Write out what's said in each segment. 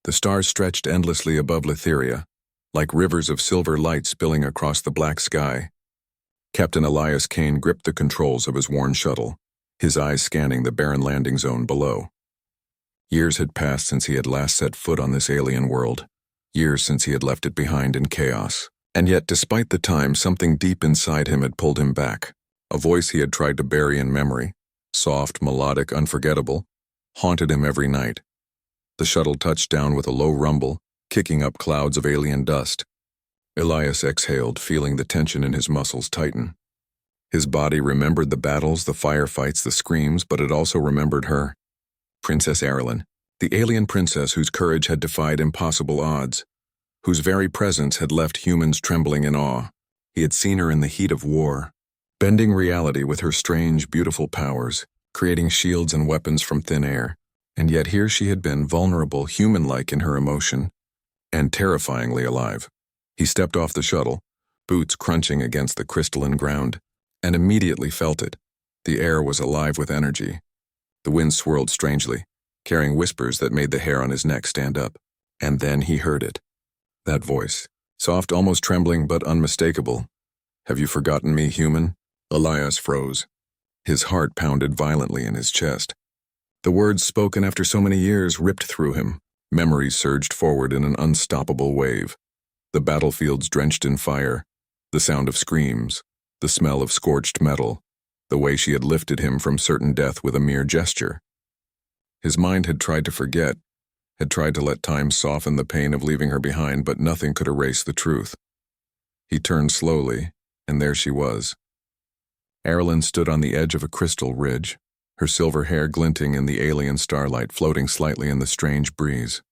The stars stretched endlessly above Letheria, like rivers of silver light spilling across the black sky. Captain Elias Kane gripped the controls of his worn shuttle, his eyes scanning the barren landing zone below. Years had passed since he had last set foot on this alien world, years since he had left it behind in chaos. And yet, despite the time, something deep inside him had pulled him back. A voice he had tried to bury in memory, soft, melodic, unforgettable, haunted him every night. The shuttle touched down with a low rumble, kicking up clouds of alien dust. Elias exhaled, feeling the tension in his muscles tighten. His body remembered the battles, the firefights, the screams, but it also remembered her. Princess Aerolin, the alien princess whose courage had defied impossible odds, whose very presence had left humans trembling in awe. He had seen her in the heat of war, bending reality with her strange, beautiful powers, creating shields and weapons from thin air. And yet here she had been, vulnerable, human-like in her emotion, and terrifyingly alive. He stepped off the shuttle, boots crunching against the crystalline ground, and immediately felt it. The air was alive with energy. The wind swirled strangely, carrying whispers that made the hair on his neck stand up. And then he heard it. That voice, soft, almost trembling, but unmistakable. "Have you forgotten me, human?" Elias froze. His heart pounded violently in his chest. The words spoken after so many years ripped through him. Memories surged forward in an unstoppable wave. The battlefields drenched in fire, the sound of screams, the smell of scorched metal, the way she had lifted him from certain death with a mere gesture. His mind had tried to forget, had tried to let time soften the pain of leaving her behind, but nothing could erase the truth. He turned slowly, and there she was. Aerolin stood on the edge of a crystal ridge, her silver hair glinting in the alien starlight floating slightly in the strange breeze.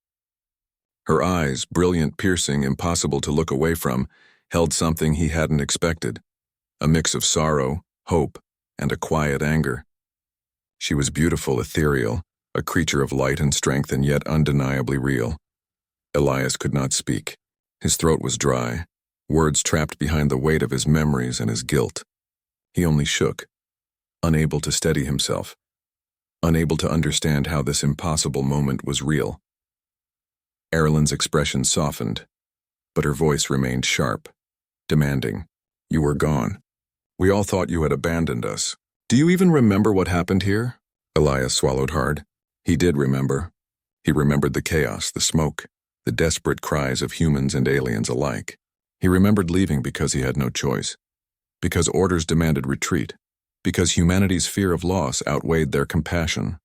Her eyes, brilliant, piercing, impossible to look away from, held something he hadn't expected, a mix of sorrow, hope, and a quiet anger. She was beautiful, ethereal, a creature of light and strength, and yet undeniably real. Elias could not speak. His throat was dry, words trapped behind the weight of his memories and his guilt. He only shook, unable to steady himself, unable to understand how this impossible moment was real. Aerolin's expression softened, but her voice remained sharp, demanding. "You were gone. We all thought you had abandoned us. Do you even remember what happened here?" Elias swallowed hard. He did remember. He remembered the chaos, the smoke, the desperate cries of humans and aliens alike. He remembered leaving because he had no choice, because orders demanded retreat, because humanity's fear of loss outweighed their compassion.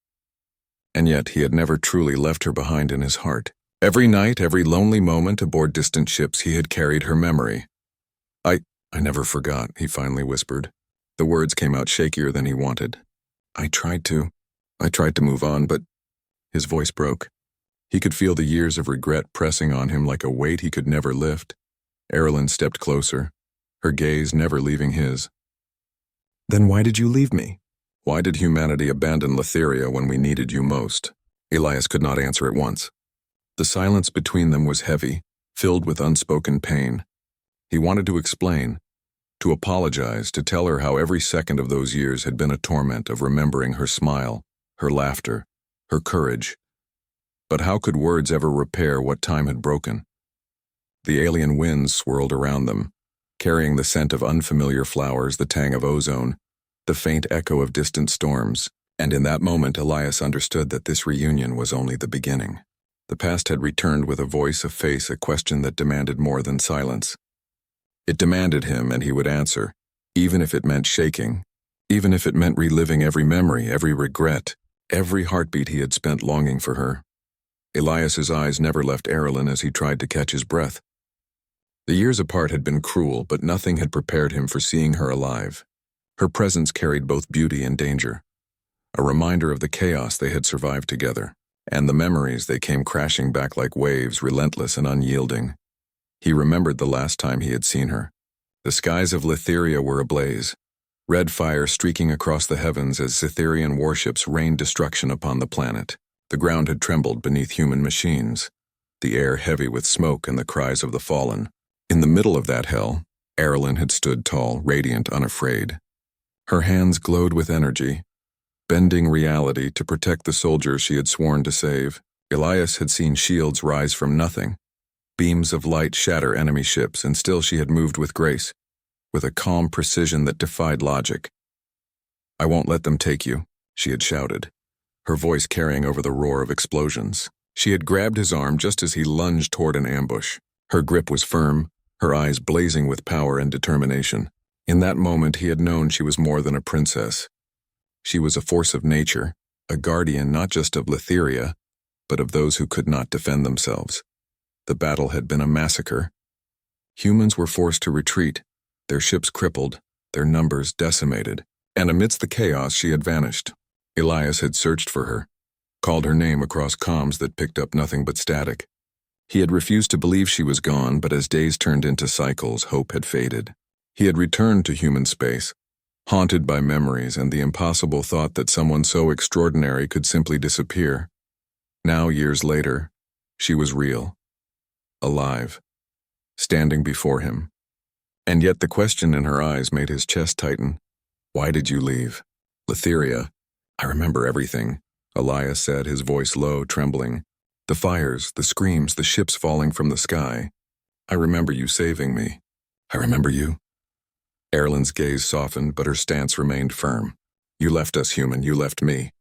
And yet he had never truly left her behind in his heart. Every night, every lonely moment aboard distant ships, he had carried her memory. I never forgot," he finally whispered. The words came out shakier than he wanted. I tried to move on, but..." His voice broke. He could feel the years of regret pressing on him like a weight he could never lift. Aerolin stepped closer, her gaze never leaving his. "Then why did you leave me? Why did humanity abandon Letheria when we needed you most?" Elias could not answer at once. The silence between them was heavy, filled with unspoken pain. He wanted to explain, to apologize, to tell her how every second of those years had been a torment of remembering her smile, her laughter, her courage. But how could words ever repair what time had broken? The alien winds swirled around them, carrying the scent of unfamiliar flowers, the tang of ozone, the faint echo of distant storms, and in that moment Elias understood that this reunion was only the beginning. The past had returned with a voice, a face, a question that demanded more than silence. It demanded him, and he would answer, even if it meant shaking, even if it meant reliving every memory, every regret, every heartbeat he had spent longing for her. Elias's eyes never left Aerolin as he tried to catch his breath. The years apart had been cruel, but nothing had prepared him for seeing her alive. Her presence carried both beauty and danger, a reminder of the chaos they had survived together, and the memories they came crashing back like waves, relentless and unyielding. He remembered the last time he had seen her. The skies of Letheria were ablaze, red fire streaking across the heavens as Cytherian warships rained destruction upon the planet. The ground had trembled beneath human machines, the air heavy with smoke and the cries of the fallen. In the middle of that hell, Aerolin had stood tall, radiant, unafraid. Her hands glowed with energy, bending reality to protect the soldiers she had sworn to save. Elias had seen shields rise from nothing, beams of light shatter enemy ships, and still she had moved with grace, with a calm precision that defied logic. "I won't let them take you," she had shouted, her voice carrying over the roar of explosions. She had grabbed his arm just as he lunged toward an ambush. Her grip was firm, her eyes blazing with power and determination. In that moment he had known she was more than a princess. She was a force of nature, a guardian not just of Letheria, but of those who could not defend themselves. The battle had been a massacre. Humans were forced to retreat, their ships crippled, their numbers decimated, and amidst the chaos she had vanished. Elias had searched for her, called her name across comms that picked up nothing but static. He had refused to believe she was gone, but as days turned into cycles, hope had faded. He had returned to human space, haunted by memories and the impossible thought that someone so extraordinary could simply disappear. Now, years later, she was real, alive, standing before him. And yet the question in her eyes made his chest tighten. "Why did you leave?" "Letheria. I remember everything," Elias said, his voice low, trembling. "The fires, the screams, the ships falling from the sky. I remember you saving me. I remember you." Erlen's gaze softened, but her stance remained firm. "You left us, human. You left me.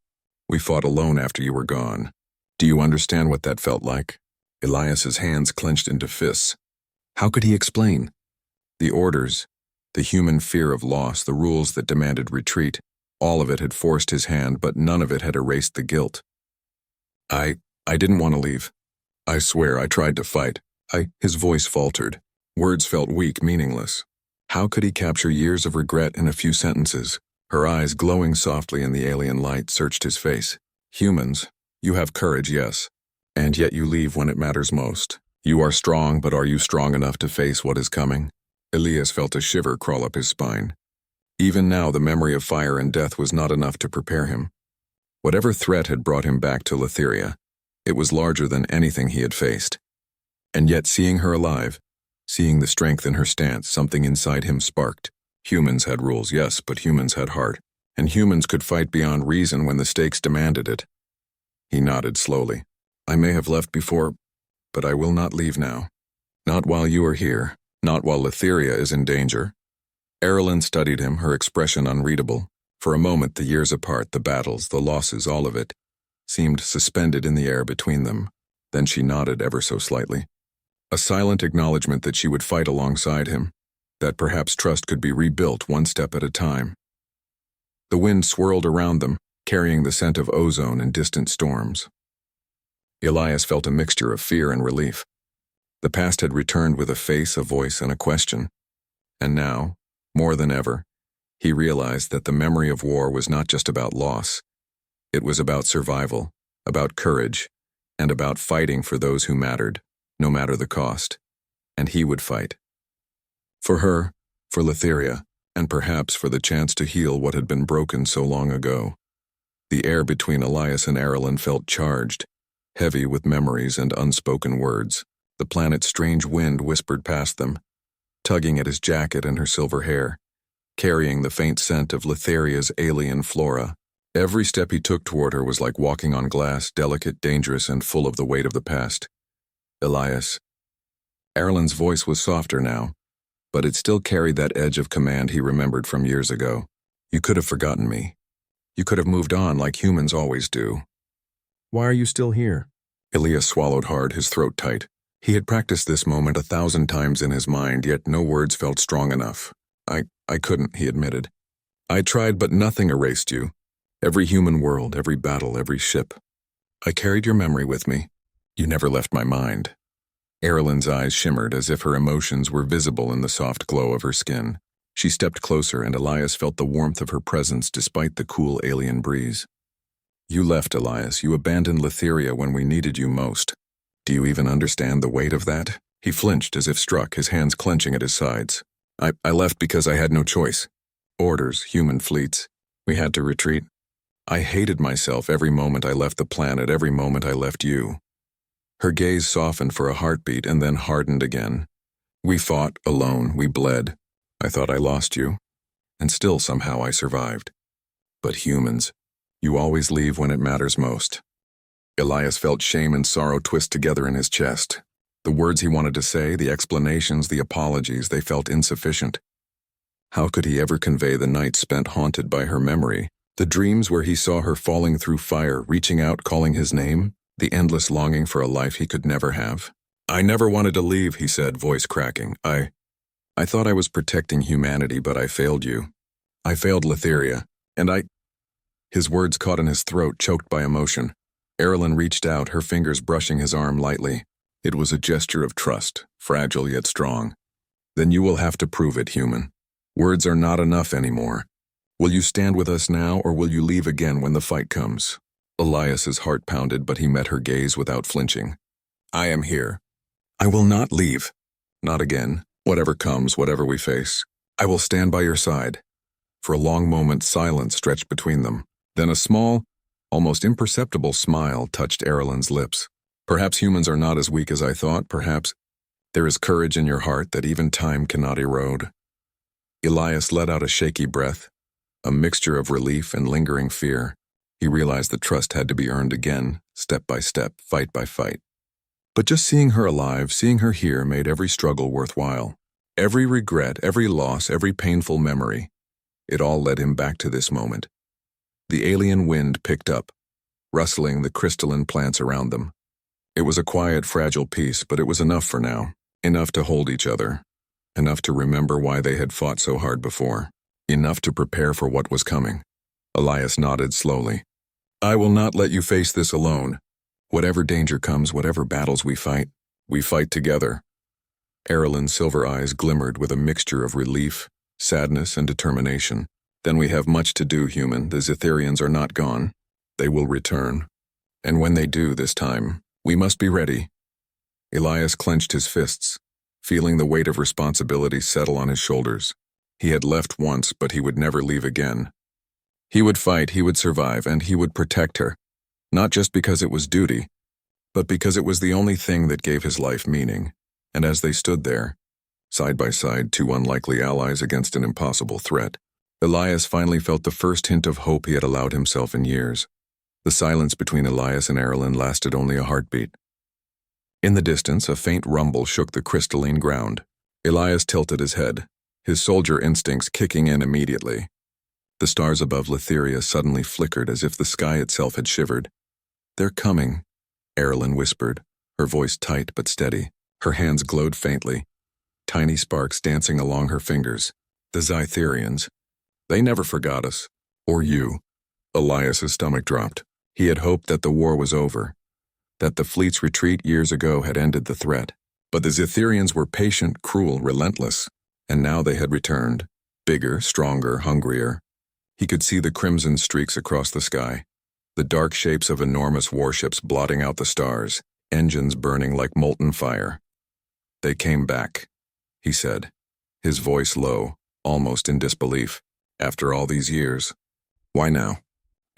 We fought alone after you were gone. Do you understand what that felt like?" Elias's hands clenched into fists. How could he explain? The orders, the human fear of loss, the rules that demanded retreat, all of it had forced his hand, but none of it had erased the guilt. I didn't want to leave. I swear I tried to fight. His voice faltered. Words felt weak, meaningless. How could he capture years of regret in a few sentences? Her eyes, glowing softly in the alien light, searched his face. "Humans, you have courage, yes. And yet you leave when it matters most. You are strong, but are you strong enough to face what is coming?" Elias felt a shiver crawl up his spine. Even now, the memory of fire and death was not enough to prepare him. Whatever threat had brought him back to Letheria, it was larger than anything he had faced. And yet, seeing her alive, seeing the strength in her stance, something inside him sparked. Humans had rules, yes, but humans had heart. And humans could fight beyond reason when the stakes demanded it. He nodded slowly. "I may have left before, but I will not leave now. Not while you are here, not while Letheria is in danger." Erlen studied him, her expression unreadable. For a moment, the years apart, the battles, the losses, all of it, seemed suspended in the air between them. Then she nodded ever so slightly. A silent acknowledgement that she would fight alongside him, that perhaps trust could be rebuilt one step at a time. The wind swirled around them, carrying the scent of ozone and distant storms. Elias felt a mixture of fear and relief. The past had returned with a face, a voice, and a question. And now, more than ever, he realized that the memory of war was not just about loss. It was about survival, about courage, and about fighting for those who mattered, no matter the cost. And he would fight. For her, for Letheria, and perhaps for the chance to heal what had been broken so long ago. The air between Elias and Erlen felt charged, heavy with memories and unspoken words. The planet's strange wind whispered past them, tugging at his jacket and her silver hair, carrying the faint scent of Letheria's alien flora. Every step he took toward her was like walking on glass, delicate, dangerous, and full of the weight of the past. "Elias." Erlen's voice was softer now, but it still carried that edge of command he remembered from years ago. "You could have forgotten me. You could have moved on like humans always do." "Why are you still here?" Elias swallowed hard, his throat tight. He had practiced this moment 1,000 times in his mind, yet no words felt strong enough. I couldn't," he admitted. "I tried, but nothing erased you. Every human world, every battle, every ship. I carried your memory with me. You never left my mind." Erlen's eyes shimmered as if her emotions were visible in the soft glow of her skin. She stepped closer, and Elias felt the warmth of her presence despite the cool alien breeze. "You left, Elias. You abandoned Letheria when we needed you most. Do you even understand the weight of that?" He flinched as if struck, his hands clenching at his sides. I left because I had no choice. Orders, human fleets. We had to retreat. I hated myself every moment I left the planet, every moment I left you." Her gaze softened for a heartbeat and then hardened again. "We fought alone, we bled. I thought I lost you. And still somehow I survived. But humans, you always leave when it matters most. Elias felt shame and sorrow twist together in his chest. The words he wanted to say, the explanations, the apologies, they felt insufficient. How could he ever convey the nights spent haunted by her memory, the dreams where he saw her falling through fire, reaching out, calling his name, the endless longing for a life he could never have? "I never wanted to leave," he said, voice cracking. I thought I was protecting humanity, but I failed you. I failed Letheria, and I—" His words caught in his throat, choked by emotion. Erilyn reached out, her fingers brushing his arm lightly. It was a gesture of trust, fragile yet strong. "Then you will have to prove it, human. Words are not enough anymore. Will you stand with us now, or will you leave again when the fight comes?" Elias's heart pounded, but he met her gaze without flinching. "I am here. I will not leave. Not again. Whatever comes, whatever we face. I will stand by your side." For a long moment, silence stretched between them. Then a small, almost imperceptible smile touched Erilyn's lips. "Perhaps humans are not as weak as I thought. Perhaps there is courage in your heart that even time cannot erode." Elias let out a shaky breath, a mixture of relief and lingering fear. He realized that trust had to be earned again, step by step, fight by fight. But just seeing her alive, seeing her here, made every struggle worthwhile. Every regret, every loss, every painful memory. It all led him back to this moment. The alien wind picked up, rustling the crystalline plants around them. It was a quiet, fragile peace, but it was enough for now. Enough to hold each other. Enough to remember why they had fought so hard before. Enough to prepare for what was coming. Elias nodded slowly. "I will not let you face this alone. Whatever danger comes, whatever battles we fight together." Erilyn's silver eyes glimmered with a mixture of relief, sadness, and determination. "Then we have much to do, human. The Zetherians are not gone. They will return. And when they do this time, we must be ready." Elias clenched his fists, feeling the weight of responsibility settle on his shoulders. He had left once, but he would never leave again. He would fight, he would survive, and he would protect her. Not just because it was duty, but because it was the only thing that gave his life meaning. And as they stood there, side by side, two unlikely allies against an impossible threat, Elias finally felt the first hint of hope he had allowed himself in years. The silence between Elias and Erilyn lasted only a heartbeat. In the distance, a faint rumble shook the crystalline ground. Elias tilted his head, his soldier instincts kicking in immediately. The stars above Letheria suddenly flickered as if the sky itself had shivered. "They're coming," Erilyn whispered, her voice tight but steady. Her hands glowed faintly, tiny sparks dancing along her fingers. "The Zetherians. They never forgot us. Or you." Elias's stomach dropped. He had hoped that the war was over, that the fleet's retreat years ago had ended the threat. But the Zetherians were patient, cruel, relentless, and now they had returned, bigger, stronger, hungrier. He could see the crimson streaks across the sky, the dark shapes of enormous warships blotting out the stars, engines burning like molten fire. "They came back," he said, his voice low, almost in disbelief. "After all these years. Why now?"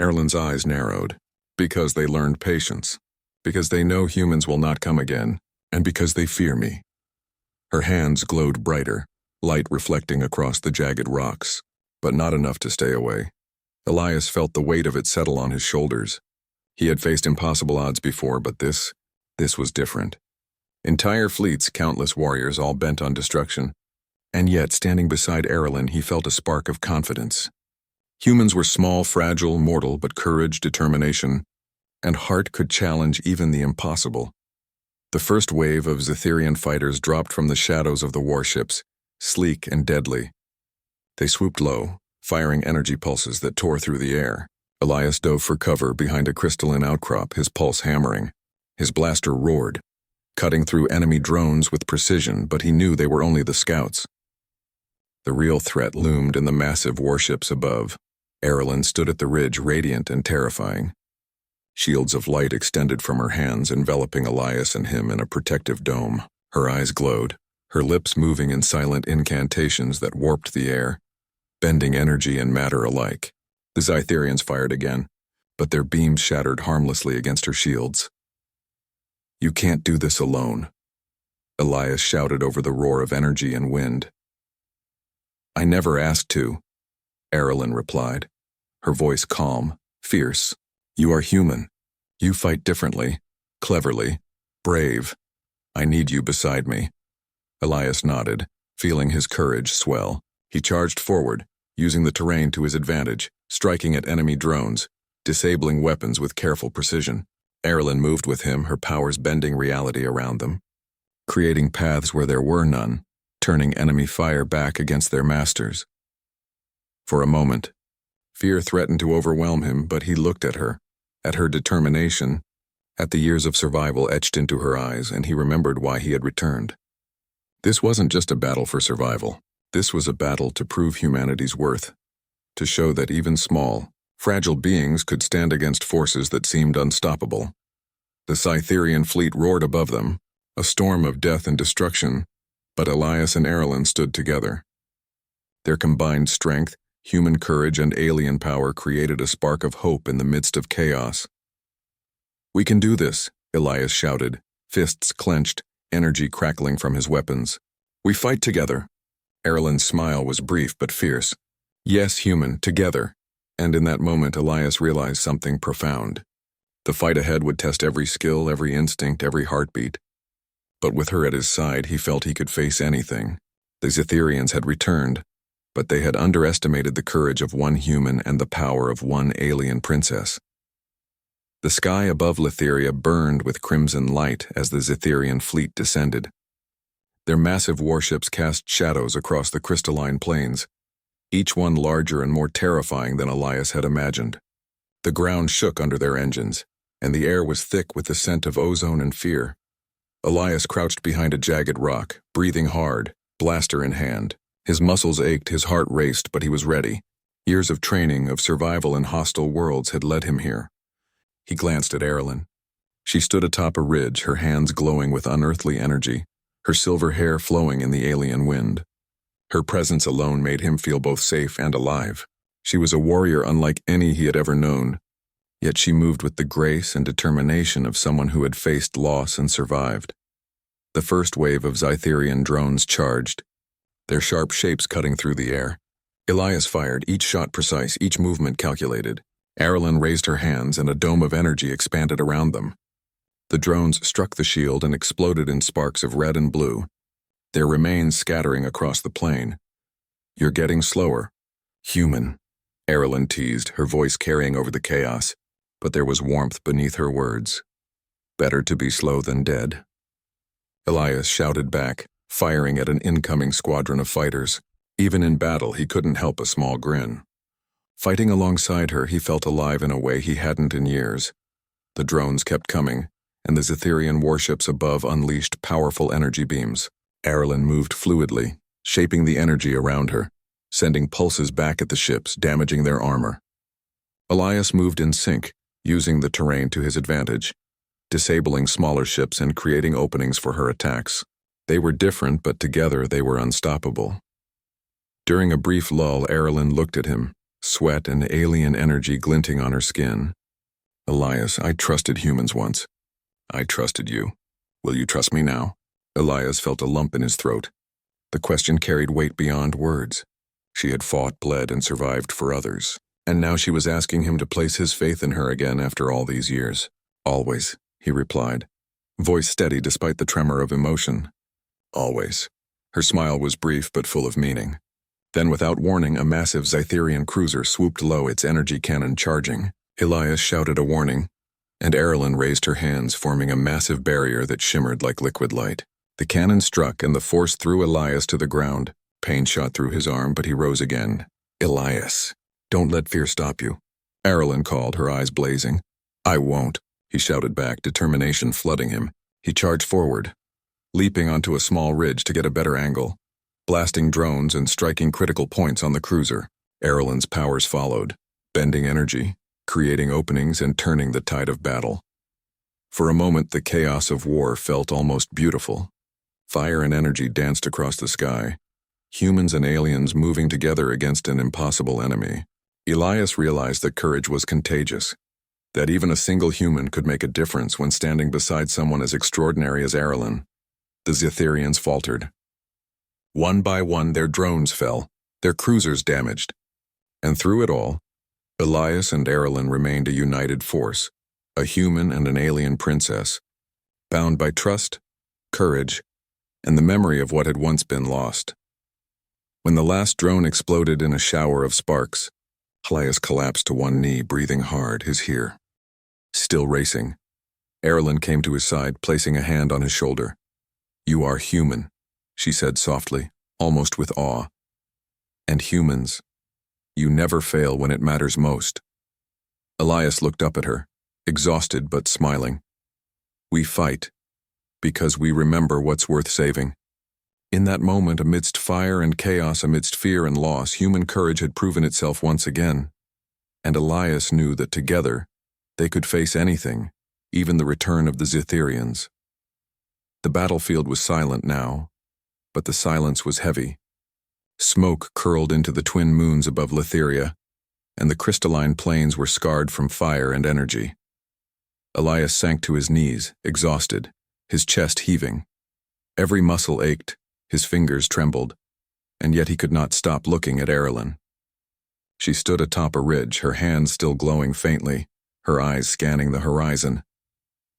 Erilyn's eyes narrowed. "Because they learned patience. Because they know humans will not come again. And because they fear me." Her hands glowed brighter, light reflecting across the jagged rocks, but not enough to stay away. Elias felt the weight of it settle on his shoulders. He had faced impossible odds before, but this was different. Entire fleets, countless warriors, all bent on destruction. And yet, standing beside Erilyn, he felt a spark of confidence. Humans were small, fragile, mortal, but courage, determination, and heart could challenge even the impossible. The first wave of Zetherian fighters dropped from the shadows of the warships, sleek and deadly. They swooped low, firing energy pulses that tore through the air. Elias dove for cover behind a crystalline outcrop, his pulse hammering. His blaster roared, cutting through enemy drones with precision, but he knew they were only the scouts. The real threat loomed in the massive warships above. Erilyn stood at the ridge, radiant and terrifying. Shields of light extended from her hands, enveloping Elias and him in a protective dome. Her eyes glowed, her lips moving in silent incantations that warped the air, bending energy and matter alike. The Zetherians fired again, but their beams shattered harmlessly against her shields. "You can't do this alone," Elias shouted over the roar of energy and wind. "I never asked to," Erilyn replied, her voice calm, fierce. "You are human. You fight differently, cleverly, brave. I need you beside me. Elias nodded, feeling his courage swell. He charged forward, using the terrain to his advantage, striking at enemy drones, disabling weapons with careful precision. Erilyn moved with him, her powers bending reality around them, creating paths where there were none, turning enemy fire back against their masters. For a moment, fear threatened to overwhelm him, but he looked at her determination, at the years of survival etched into her eyes, and he remembered why he had returned. This wasn't just a battle for survival. This was a battle to prove humanity's worth, to show that even small, fragile beings could stand against forces that seemed unstoppable. The Scytherian fleet roared above them, a storm of death and destruction, but Elias and Erilyn stood together. Their combined strength, human courage, and alien power created a spark of hope in the midst of chaos. "We can do this," Elias shouted, fists clenched, energy crackling from his weapons. "We fight together." Erilyn's smile was brief but fierce. "Yes, human, together." And in that moment, Elias realized something profound. The fight ahead would test every skill, every instinct, every heartbeat. But with her at his side, he felt he could face anything. The Zetherians had returned, but they had underestimated the courage of one human and the power of one alien princess. The sky above Letheria burned with crimson light as the Zetherian fleet descended. Their massive warships cast shadows across the crystalline plains, each one larger and more terrifying than Elias had imagined. The ground shook under their engines, and the air was thick with the scent of ozone and fear. Elias crouched behind a jagged rock, breathing hard, blaster in hand. His muscles ached, his heart raced, but he was ready. Years of training, of survival in hostile worlds had led him here. He glanced at Erilyn. She stood atop a ridge, her hands glowing with unearthly energy, her silver hair flowing in the alien wind. Her presence alone made him feel both safe and alive. She was a warrior unlike any he had ever known, yet she moved with the grace and determination of someone who had faced loss and survived. The first wave of Zytherian drones charged, their sharp shapes cutting through the air. Elias fired, each shot precise, each movement calculated. Erilyn raised her hands, and a dome of energy expanded around them. The drones struck the shield and exploded in sparks of red and blue, their remains scattering across the plain. "You're getting slower." "Human," Erilyn teased, her voice carrying over the chaos, but there was warmth beneath her words. "Better to be slow than dead." Elias shouted back, firing at an incoming squadron of fighters. Even in battle, he couldn't help a small grin. Fighting alongside her, he felt alive in a way he hadn't in years. The drones kept coming, and the Zetherian warships above unleashed powerful energy beams. Erilyn moved fluidly, shaping the energy around her, sending pulses back at the ships, damaging their armor. Elias moved in sync, using the terrain to his advantage, disabling smaller ships and creating openings for her attacks. They were different, but together they were unstoppable. During a brief lull, Erilyn looked at him, sweat and alien energy glinting on her skin. "Elias, I trusted humans once. I trusted you. Will you trust me now?" Elias felt a lump in his throat. The question carried weight beyond words. She had fought, bled, and survived for others, and now she was asking him to place his faith in her again after all these years. "Always," he replied, voice steady despite the tremor of emotion. "Always." Her smile was brief but full of meaning. Then, without warning, a massive Zytherian cruiser swooped low, its energy cannon charging. Elias shouted a warning, and Erilyn raised her hands, forming a massive barrier that shimmered like liquid light. The cannon struck, and the force threw Elias to the ground. Pain shot through his arm, but he rose again. "Elias, don't let fear stop you," Erilyn called, her eyes blazing. "I won't," he shouted back, determination flooding him. He charged forward, leaping onto a small ridge to get a better angle, blasting drones and striking critical points on the cruiser. Erilyn's powers followed, bending energy, creating openings and turning the tide of battle. For a moment, the chaos of war felt almost beautiful. Fire and energy danced across the sky, humans and aliens moving together against an impossible enemy. Elias realized that courage was contagious, that even a single human could make a difference when standing beside someone as extraordinary as Erilyn. The Zetherians faltered. One by one, their drones fell, their cruisers damaged. And through it all, Elias and Erilyn remained a united force, a human and an alien princess, bound by trust, courage, and the memory of what had once been lost. When the last drone exploded in a shower of sparks, Elias collapsed to one knee, breathing hard, his ear still racing. Erilyn came to his side, placing a hand on his shoulder. "You are human," she said softly, almost with awe. "And humans, you never fail when it matters most." Elias looked up at her, exhausted but smiling. "We fight because we remember what's worth saving." In that moment, amidst fire and chaos, amidst fear and loss, human courage had proven itself once again. And Elias knew that together, they could face anything, even the return of the Zitherians. The battlefield was silent now, but the silence was heavy. Smoke curled into the twin moons above Litheria, and the crystalline plains were scarred from fire and energy. Elias sank to his knees, exhausted, his chest heaving. Every muscle ached, his fingers trembled, and yet he could not stop looking at Erilyn. She stood atop a ridge, her hands still glowing faintly, her eyes scanning the horizon.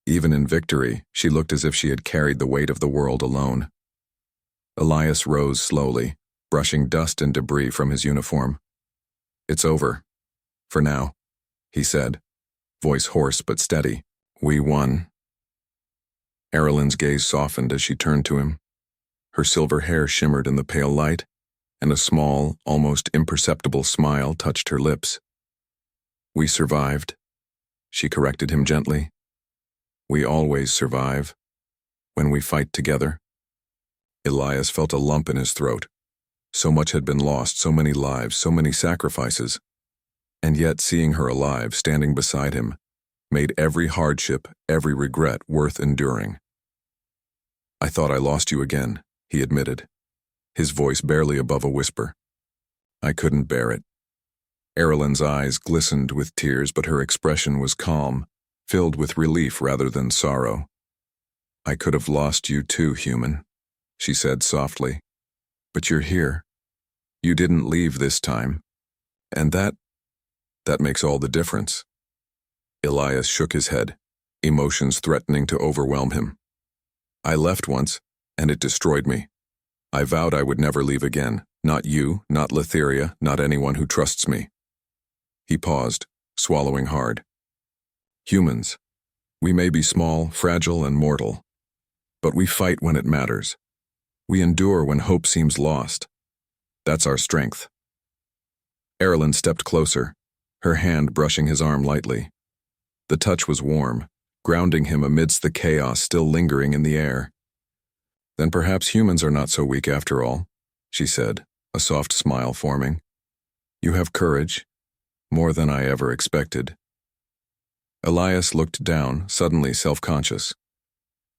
Even in victory, she looked as if she had carried the weight of the world alone. Elias rose slowly, brushing dust and debris from his uniform. "It's over. For now," he said, voice hoarse but steady. "We won." Erilyn's gaze softened as she turned to him. Her silver hair shimmered in the pale light, and a small, almost imperceptible smile touched her lips. "We survived," she corrected him gently. "We always survive, when we fight together." Elias felt a lump in his throat. So much had been lost, so many lives, so many sacrifices. And yet seeing her alive, standing beside him, made every hardship, every regret worth enduring. "I thought I lost you again," he admitted, his voice barely above a whisper. "I couldn't bear it." Erilyn's eyes glistened with tears, but her expression was calm, filled with relief rather than sorrow. "I could have lost you too, human," she said softly. "But you're here. You didn't leave this time. And that makes all the difference." Elias shook his head, emotions threatening to overwhelm him. "I left once, and it destroyed me. I vowed I would never leave again. Not you, not Litheria, not anyone who trusts me." He paused, swallowing hard. "Humans, we may be small, fragile, and mortal, but we fight when it matters. We endure when hope seems lost. That's our strength." Erilyn stepped closer, her hand brushing his arm lightly. The touch was warm, grounding him amidst the chaos still lingering in the air. "Then perhaps humans are not so weak after all," she said, a soft smile forming. "You have courage, more than I ever expected." Elias looked down, suddenly self-conscious.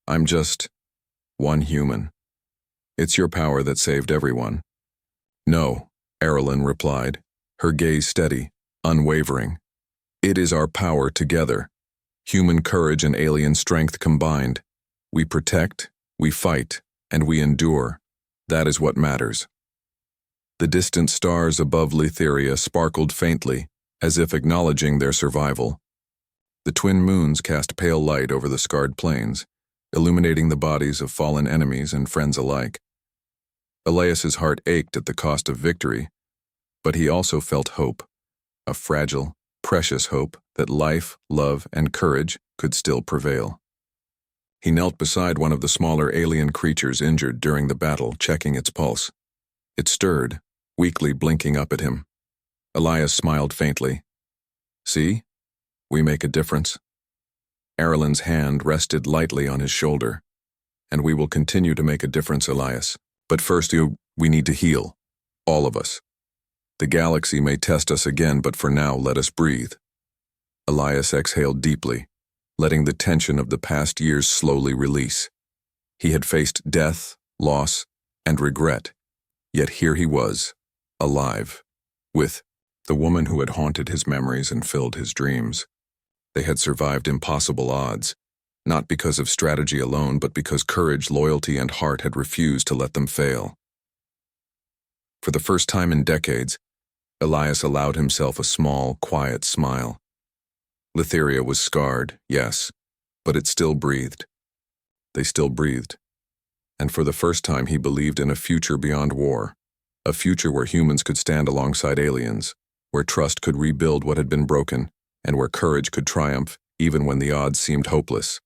"I'm just one human. It's your power that saved everyone." "No," Erilyn replied, her gaze steady, unwavering. "It is our power together. Human courage and alien strength combined. We protect, we fight, and we endure. That is what matters." The distant stars above Litheria sparkled faintly, as if acknowledging their survival. The twin moons cast pale light over the scarred plains, illuminating the bodies of fallen enemies and friends alike. Elias's heart ached at the cost of victory, but he also felt hope, a fragile, precious hope that life, love, and courage could still prevail. He knelt beside one of the smaller alien creatures injured during the battle, checking its pulse. It stirred, weakly blinking up at him. Elias smiled faintly. "See? We make a difference." Erilyn's hand rested lightly on his shoulder. "And we will continue to make a difference, Elias. But first, we need to heal. All of us. The galaxy may test us again, but for now, let us breathe." Elias exhaled deeply, letting the tension of the past years slowly release. He had faced death, loss, and regret, yet here he was, alive, with the woman who had haunted his memories and filled his dreams. They had survived impossible odds, not because of strategy alone, but because courage, loyalty, and heart had refused to let them fail. For the first time in decades, Elias allowed himself a small, quiet smile. Litheria was scarred, yes, but it still breathed. They still breathed. And for the first time he believed in a future beyond war, a future where humans could stand alongside aliens, where trust could rebuild what had been broken, and where courage could triumph even when the odds seemed hopeless.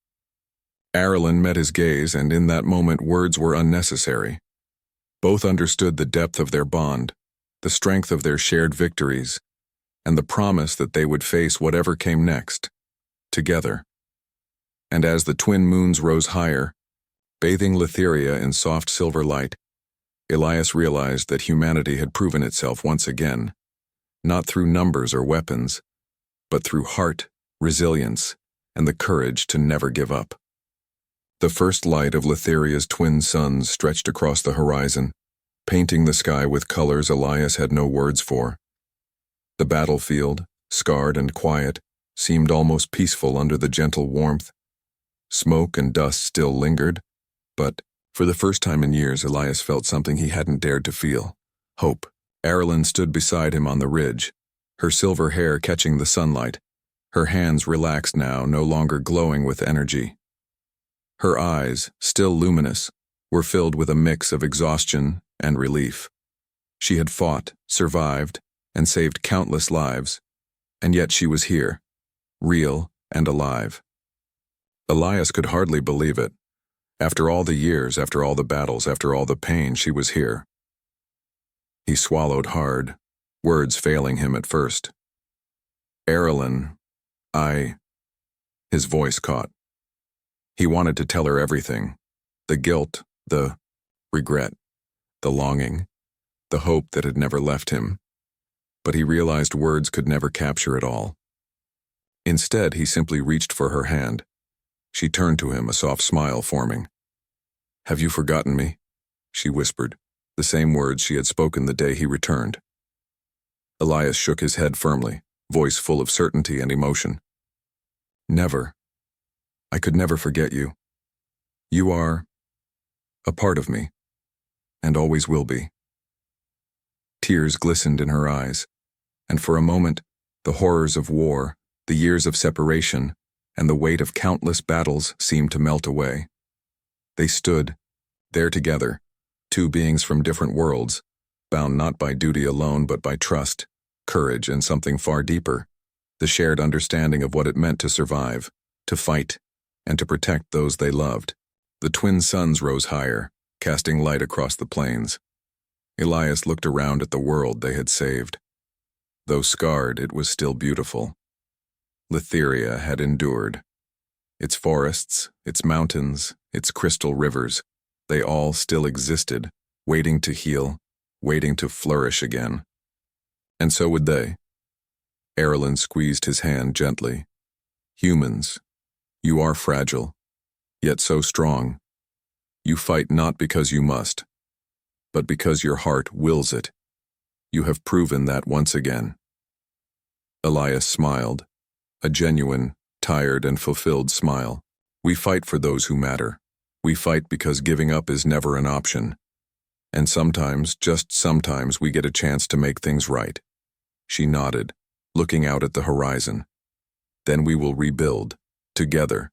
Arlen met his gaze, and in that moment words were unnecessary. Both understood the depth of their bond, the strength of their shared victories, and the promise that they would face whatever came next, together. And as the twin moons rose higher, bathing Litheria in soft silver light, Elias realized that humanity had proven itself once again, not through numbers or weapons, but through heart, resilience, and the courage to never give up. The first light of Litheria's twin suns stretched across the horizon, painting the sky with colors Elias had no words for. The battlefield, scarred and quiet, seemed almost peaceful under the gentle warmth. Smoke and dust still lingered, but for the first time in years Elias felt something he hadn't dared to feel: hope. Arlen stood beside him on the ridge, her silver hair catching the sunlight, her hands relaxed now, no longer glowing with energy. Her eyes, still luminous, were filled with a mix of exhaustion and relief. She had fought, survived, and saved countless lives, and yet she was here, real and alive. Elias could hardly believe it. After all the years, after all the battles, after all the pain, she was here. He swallowed hard, words failing him at first. Arlen, His voice caught. He wanted to tell her everything: the guilt, the regret, the longing, the hope that had never left him. But he realized words could never capture it all. Instead, he simply reached for her hand. She turned to him, a soft smile forming. "Have you forgotten me?" she whispered, the same words she had spoken the day he returned. Elias shook his head firmly, voice full of certainty and emotion. "Never. I could never forget you. You are a part of me, and always will be." Tears glistened in her eyes, and for a moment, the horrors of war, the years of separation, and the weight of countless battles seemed to melt away. They stood, there together, two beings from different worlds, bound not by duty alone but by trust, courage, and something far deeper, the shared understanding of what it meant to survive, to fight, and to protect those they loved. The twin suns rose higher, casting light across the plains. Elias looked around at the world they had saved. Though scarred, it was still beautiful. Litheria had endured. Its forests, its mountains, its crystal rivers, they all still existed, waiting to heal, waiting to flourish again. And so would they. Arlen squeezed his hand gently. "Humans, you are fragile, yet so strong. You fight not because you must, but because your heart wills it. You have proven that once again." Elias smiled, a genuine, tired and fulfilled smile. "We fight for those who matter. We fight because giving up is never an option. And sometimes, just sometimes, we get a chance to make things right." She nodded, looking out at the horizon. "Then we will rebuild, together.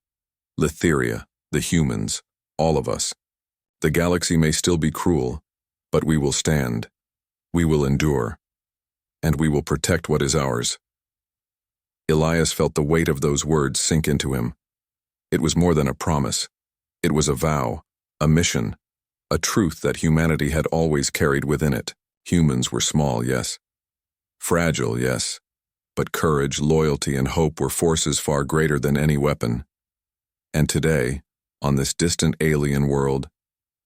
Litheria, the humans, all of us. The galaxy may still be cruel, but we will stand. We will endure. And we will protect what is ours." Elias felt the weight of those words sink into him. It was more than a promise. It was a vow, a mission, a truth that humanity had always carried within it. Humans were small, yes. Fragile, yes. But courage, loyalty, and hope were forces far greater than any weapon. And today, on this distant alien world,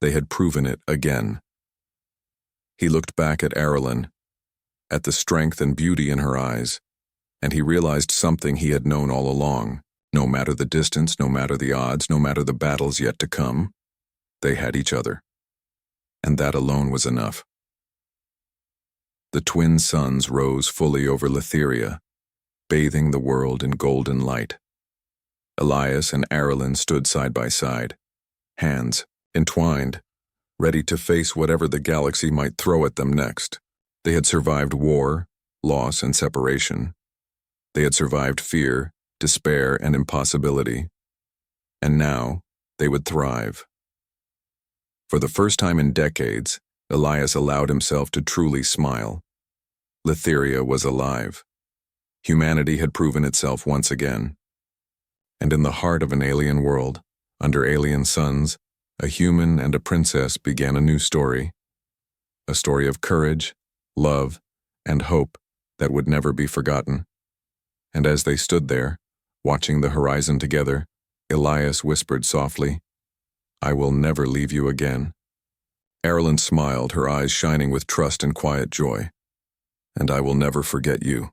they had proven it again. He looked back at Arlen, at the strength and beauty in her eyes, and he realized something he had known all along. No matter the distance, no matter the odds, no matter the battles yet to come, they had each other. And that alone was enough. The twin suns rose fully over Litheria, bathing the world in golden light. Elias and Arlen stood side by side, hands entwined, ready to face whatever the galaxy might throw at them next. They had survived war, loss, and separation. They had survived fear, despair, and impossibility. And now, they would thrive. For the first time in decades, Elias allowed himself to truly smile. Litheria was alive. Humanity had proven itself once again. And in the heart of an alien world, under alien suns, a human and a princess began a new story. A story of courage, love, and hope that would never be forgotten. And as they stood there, watching the horizon together, Elias whispered softly, "I will never leave you again." Erilyn smiled, her eyes shining with trust and quiet joy. "And I will never forget you."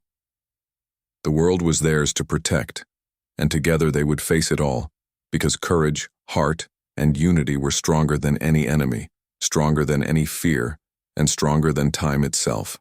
The world was theirs to protect, and together they would face it all, because courage, heart, and unity were stronger than any enemy, stronger than any fear, and stronger than time itself.